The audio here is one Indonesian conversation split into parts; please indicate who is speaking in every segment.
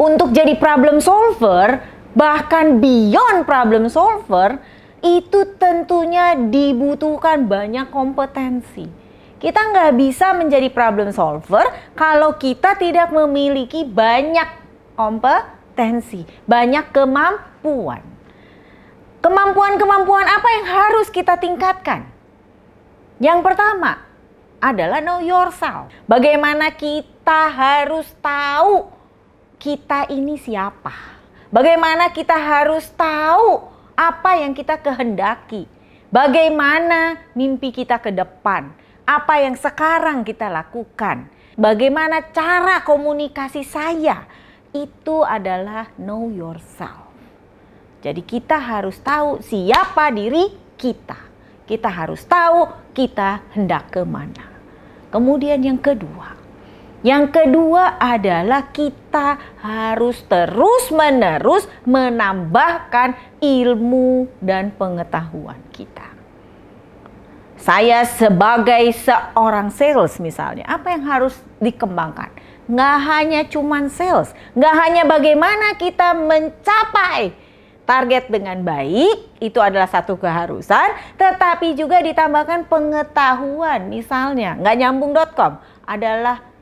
Speaker 1: Untuk jadi problem solver, bahkan beyond problem solver, itu tentunya dibutuhkan banyak kompetensi. Kita nggak bisa menjadi problem solver kalau kita tidak memiliki banyak kompetensi, banyak kemampuan. Kemampuan-kemampuan apa yang harus kita tingkatkan? Yang pertama adalah know yourself. Bagaimana kita harus tahu kita ini siapa. Bagaimana kita harus tahu apa yang kita kehendaki. Bagaimana mimpi kita ke depan. Apa yang sekarang kita lakukan. Bagaimana cara komunikasi saya. Itu adalah know yourself. Jadi kita harus tahu siapa diri kita. Kita harus tahu kita hendak kemana. Kemudian yang kedua. Yang kedua adalah kita harus terus-menerus menambahkan ilmu dan pengetahuan kita. Saya sebagai seorang sales misalnya, apa yang harus dikembangkan? Nggak hanya cuman sales, nggak hanya bagaimana kita mencapai target dengan baik, itu adalah satu keharusan, tetapi juga ditambahkan pengetahuan. Misalnya, nggak nyambung.com adalah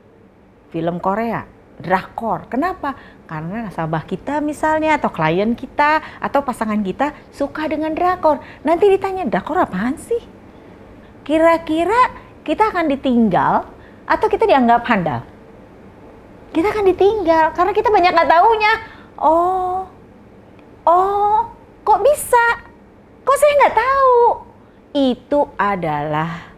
Speaker 1: film Korea, drakor. Kenapa? Karena nasabah kita misalnya, atau klien kita, atau pasangan kita suka dengan drakor. Nanti ditanya, drakor apaan sih? Kira-kira kita akan ditinggal atau kita dianggap handal? Kita akan ditinggal karena kita banyak nggak taunya. Oh, kok bisa? Kok saya nggak tahu? Itu adalah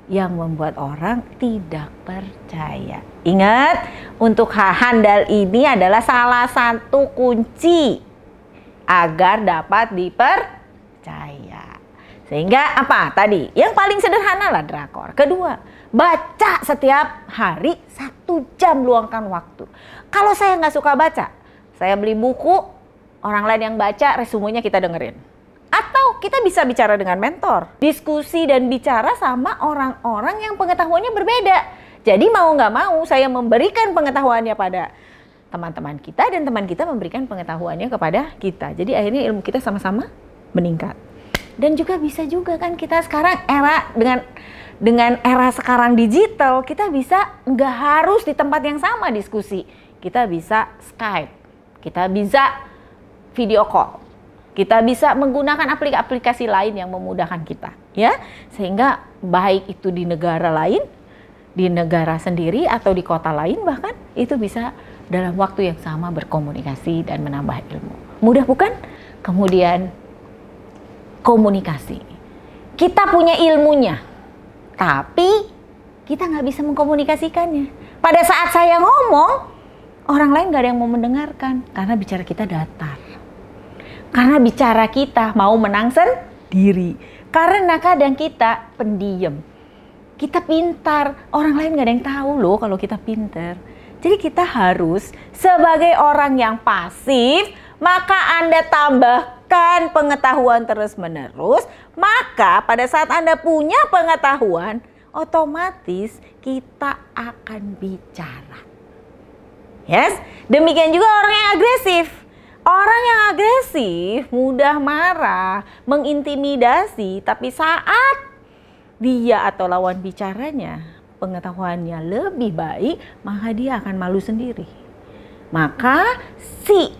Speaker 1: yang membuat orang tidak percaya. Ingat, untuk handal ini adalah salah satu kunci agar dapat dipercaya. Sehingga apa tadi? Yang paling sederhana lah drakor. Kedua, baca setiap hari 1 jam, luangkan waktu. Kalau saya nggak suka baca, saya beli buku, orang lain yang baca, resumenya kita dengerin. Atau kita bisa bicara dengan mentor, diskusi dan bicara sama orang-orang yang pengetahuannya berbeda. Jadi mau nggak mau saya memberikan pengetahuannya pada teman-teman kita dan teman kita memberikan pengetahuannya kepada kita. Jadi akhirnya ilmu kita sama-sama meningkat. Dan juga bisa juga kan kita sekarang era dengan era sekarang digital, kita bisa nggak harus di tempat yang sama diskusi. Kita bisa Skype, kita bisa video call. Kita bisa menggunakan aplikasi lain yang memudahkan kita, ya. Sehingga baik itu di negara lain, di negara sendiri atau di kota lain bahkan itu bisa dalam waktu yang sama berkomunikasi dan menambah ilmu. Mudah bukan? Kemudian komunikasi. Kita punya ilmunya, tapi kita nggak bisa mengkomunikasikannya. Pada saat saya ngomong, orang lain nggak ada yang mau mendengarkan karena bicara kita datar. Karena bicara kita mau menang sendiri. Karena kadang kita pendiam. Kita pintar. Orang lain gak ada yang tahu loh kalau kita pintar. Jadi kita harus sebagai orang yang pasif, maka Anda tambahkan pengetahuan terus-menerus. Maka pada saat Anda punya pengetahuan, otomatis kita akan bicara. Yes? Demikian juga orang yang agresif. Orang yang agresif, mudah marah, mengintimidasi, tapi saat dia atau lawan bicaranya pengetahuannya lebih baik, maka dia akan malu sendiri. Maka si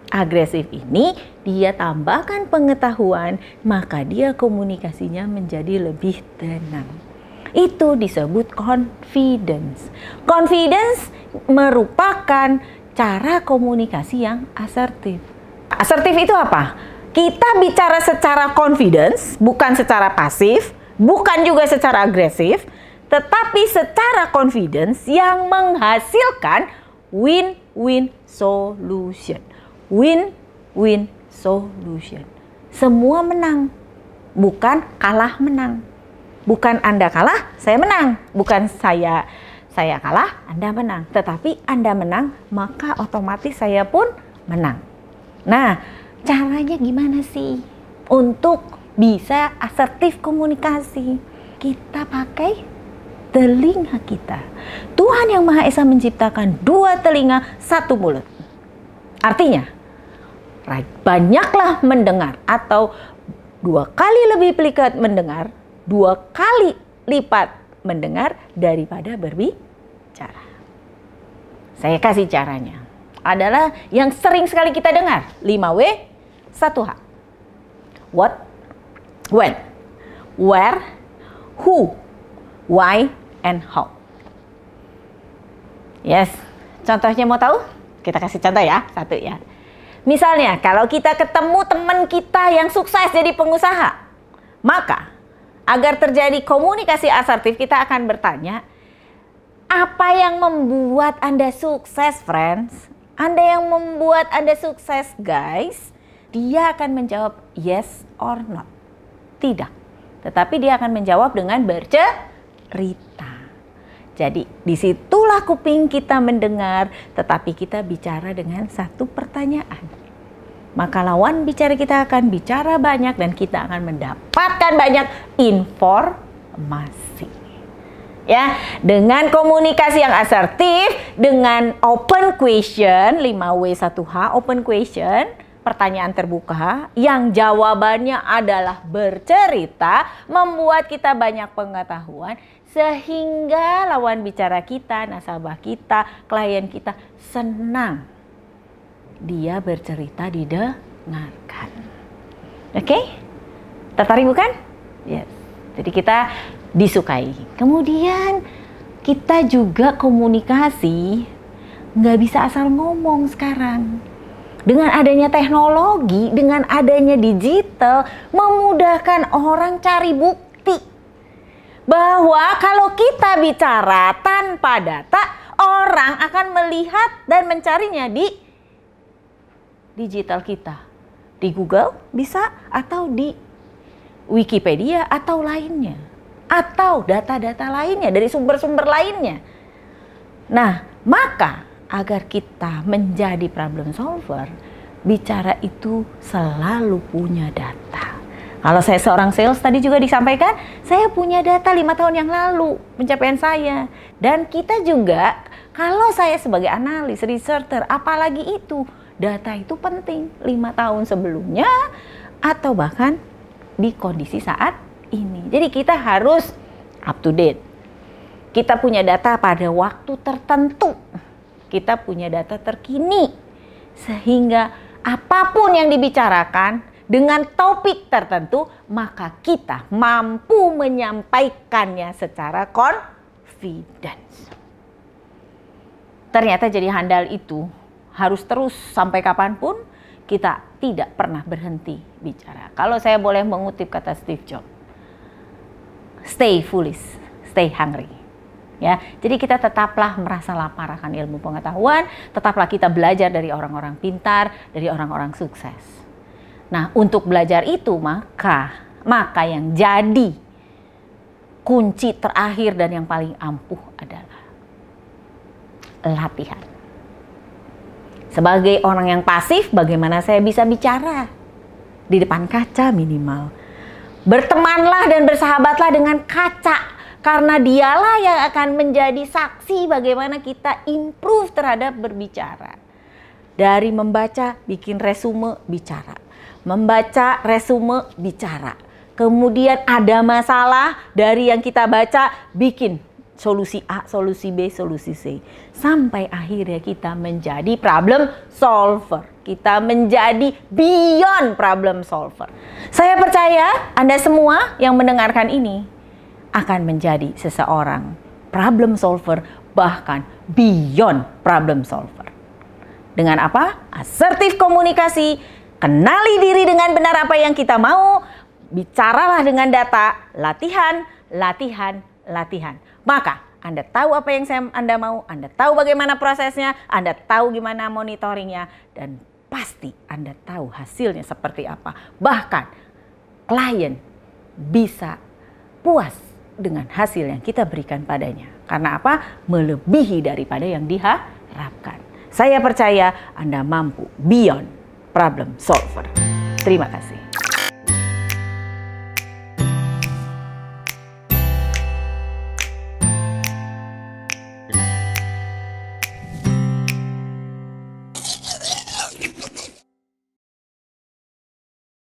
Speaker 1: agresif ini dia tambahkan pengetahuan, maka dia komunikasinya menjadi lebih tenang. Itu disebut confidence. Confidence merupakan cara komunikasi yang asertif. Asertif itu apa? Kita bicara secara confidence, bukan secara pasif, bukan juga secara agresif, tetapi secara confidence yang menghasilkan win-win solution. Win-win solution. Semua menang, bukan kalah menang. Bukan Anda kalah, saya menang. Bukan saya kalah, Anda menang. Tetapi Anda menang, maka otomatis saya pun menang. Nah, caranya gimana sih untuk bisa asertif komunikasi? Kita pakai telinga kita. Tuhan Yang Maha Esa menciptakan 2 telinga, 1 mulut. Artinya, banyaklah mendengar atau 2 kali lebih lipat mendengar, 2 kali lipat mendengar daripada berbicara. Saya kasih caranya. Adalah yang sering sekali kita dengar. 5W, 1H. What, when, where, who, why, and how. Yes, contohnya mau tahu? Kita kasih contoh ya, 1 ya. Misalnya, kalau kita ketemu teman kita yang sukses jadi pengusaha, maka agar terjadi komunikasi asertif, kita akan bertanya, apa yang membuat Anda sukses, friends? Anda yang membuat Anda sukses, guys? Dia akan menjawab yes or not. Tidak. Tetapi dia akan menjawab dengan bercerita. Jadi disitulah kuping kita mendengar, tetapi kita bicara dengan 1 pertanyaan. Maka lawan bicara kita akan bicara banyak dan kita akan mendapatkan banyak informasi. Ya, dengan komunikasi yang asertif, dengan open question, 5W 1H, open question, pertanyaan terbuka, yang jawabannya adalah bercerita, membuat kita banyak pengetahuan, sehingga lawan bicara kita, nasabah kita, klien kita senang dia bercerita didengarkan. Oke? Tertarik bukan? Yes. Jadi kita disukai. Kemudian kita juga komunikasi nggak bisa asal ngomong sekarang. Dengan adanya teknologi, dengan adanya digital, memudahkan orang cari bukti bahwa kalau kita bicara tanpa data, orang akan melihat dan mencarinya di digital kita. Di Google bisa, atau di Wikipedia atau lainnya. Atau data-data lainnya dari sumber-sumber lainnya. Nah, maka agar kita menjadi problem solver, bicara itu selalu punya data. Kalau saya seorang sales, tadi juga disampaikan, saya punya data 5 tahun yang lalu pencapaian saya. Dan kita juga, kalau saya sebagai analis, researcher, apalagi itu, data itu penting 5 tahun sebelumnya atau bahkan di kondisi saat ini. Jadi kita harus up to date. Kita punya data pada waktu tertentu. Kita punya data terkini. Sehingga apapun yang dibicarakan dengan topik tertentu, maka kita mampu menyampaikannya secara confidence. Ternyata jadi handal itu harus terus sampai kapanpun, kita tidak pernah berhenti bicara. Kalau saya boleh mengutip kata Steve Jobs, stay foolish, stay hungry. Ya, jadi kita tetaplah merasa lapar akan ilmu pengetahuan, tetaplah kita belajar dari orang-orang pintar, dari orang-orang sukses. Nah, untuk belajar itu maka yang jadi kunci terakhir dan yang paling ampuh adalah latihan. Sebagai orang yang pasif, bagaimana saya bisa bicara? Di depan kaca minimal. Bertemanlah dan bersahabatlah dengan kaca. Karena dialah yang akan menjadi saksi bagaimana kita improve terhadap berbicara. Dari membaca, bikin resume, bicara. Membaca resume, bicara. Kemudian ada masalah, dari yang kita baca, bikin solusi A, solusi B, solusi C. Sampai akhirnya kita menjadi problem solver. Kita menjadi beyond problem solver. Saya percaya Anda semua yang mendengarkan ini akan menjadi seseorang problem solver, bahkan beyond problem solver. Dengan apa? Asertif komunikasi, kenali diri dengan benar apa yang kita mau, bicaralah dengan data, latihan, latihan, latihan. Maka Anda tahu apa yang Anda mau, Anda tahu bagaimana prosesnya, Anda tahu gimana monitoringnya, dan pasti Anda tahu hasilnya seperti apa. Bahkan klien bisa puas dengan hasil yang kita berikan padanya. Karena apa? Melebihi daripada yang diharapkan. Saya percaya Anda mampu beyond problem solver. Terima kasih.